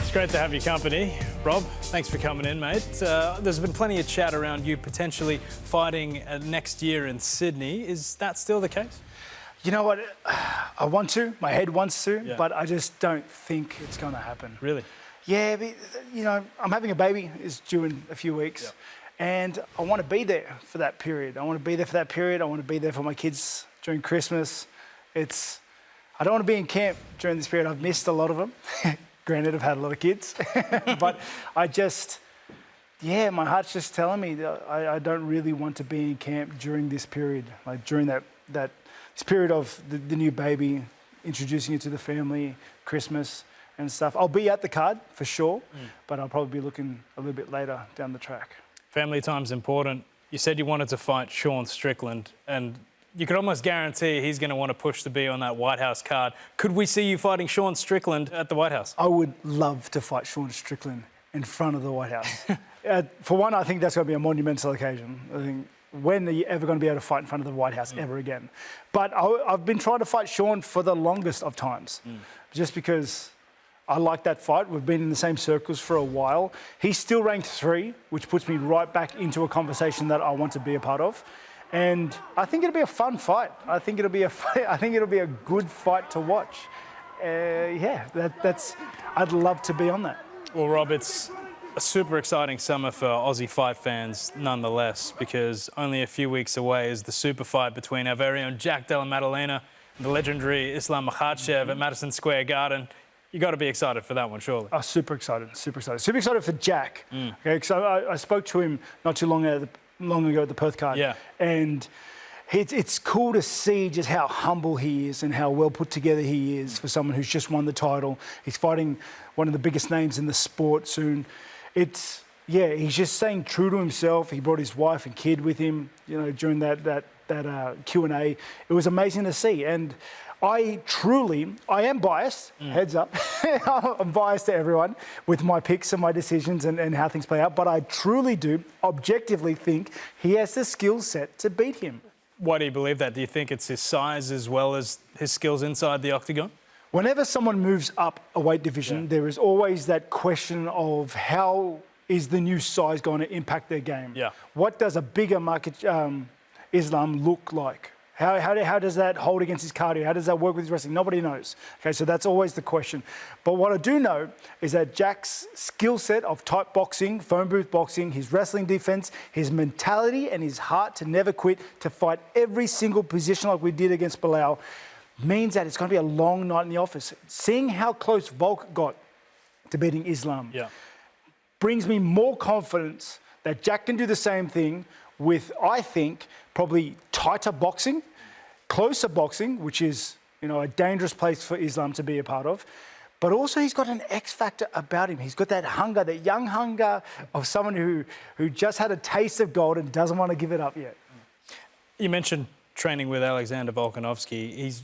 It's great to have your company. Rob, thanks for coming in, mate. There's been plenty of chat around you potentially fighting next year in Sydney. Is that still the case? You know what? I want to. My head wants to, Yeah. but I just don't think it's going to happen. Really? Yeah, but, you know, I'm having a baby. It's due in a few weeks. Yeah. And I want to be there for that period. I want to be there for that period. I want to be there for my kids during Christmas. I don't want to be in camp during this period. I've missed a lot of them. Granted, I've had a lot of kids. But my heart's just telling me that I don't really want to be in camp during this period, like during this period of the new baby, introducing it to the family, Christmas and stuff. I'll be at the card for sure, but I'll probably be looking a little bit later down the track. Family time's important. You said you wanted to fight Sean Strickland, and you could almost guarantee he's going to want to push to be on that White House card. Could we see you fighting Sean Strickland at the White House? I would love to fight Sean Strickland in front of the White House. For one, I think that's going to be a monumental occasion. I think, when are you ever going to be able to fight in front of the White House ever again? But I've been trying to fight Sean for the longest of times, just because I like that fight. We've been in the same circles for a while. He's still ranked 3, which puts me right back into a conversation that I want to be a part of. And I think it'll be a fun fight. I think it'll be a good fight to watch. I'd love to be on that. Well, Rob, it's a super exciting summer for Aussie fight fans nonetheless, because only a few weeks away is the super fight between our very own Jack Della Maddalena and the legendary Islam Makhachev at Madison Square Garden. You got to be excited for that one, surely. Oh, super excited. Super excited for Jack. Okay, so I spoke to him not too long ago at the Perth card. Yeah. And it's cool to see just how humble he is and how well put together he is for someone who's just won the title. He's fighting one of the biggest names in the sport soon. He's just staying true to himself. He brought his wife and kid with him, you know, during that Q&A. It was amazing to see. And I am biased, heads up. I'm biased to everyone with my picks and my decisions and how things play out, but I truly do objectively think he has the skill set to beat him. Why do you believe that? Do you think it's his size as well as his skills inside the octagon? Whenever someone moves up a weight division, there is always that question of how is the new size going to impact their game? Yeah. What does a bigger market Islam look like? How does that hold against his cardio? How does that work with his wrestling? Nobody knows. Okay, so that's always the question. But what I do know is that Jack's skill set of tight boxing, phone booth boxing, his wrestling defense, his mentality and his heart to never quit, to fight every single position like we did against Bilal, means that it's going to be a long night in the office. Seeing how close Volk got to beating Islam brings me more confidence that Jack can do the same thing with, I think, probably tighter boxing, closer boxing, which is, you know, a dangerous place for Islam to be a part of. But also he's got an X factor about him. He's got that hunger, that young hunger of someone who just had a taste of gold and doesn't want to give it up yet. You mentioned training with Alexander Volkanovski. He's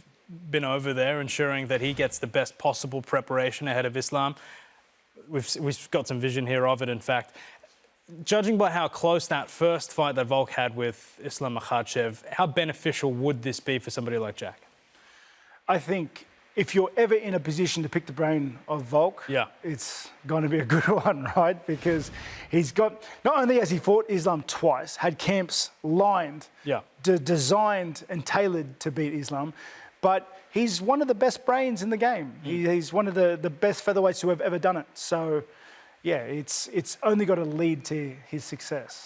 been over there ensuring that he gets the best possible preparation ahead of Islam. We've got some vision here of it, in fact. Judging by how close that first fight that Volk had with Islam Makhachev, how beneficial would this be for somebody like Jack? I think if you're ever in a position to pick the brain of Volk, it's going to be a good one, right? Because he's got, not only has he fought Islam twice, had camps lined, designed and tailored to beat Islam, but he's one of the best brains in the game. He's one of the best featherweights who have ever done it. So, yeah, it's only got to lead to his success.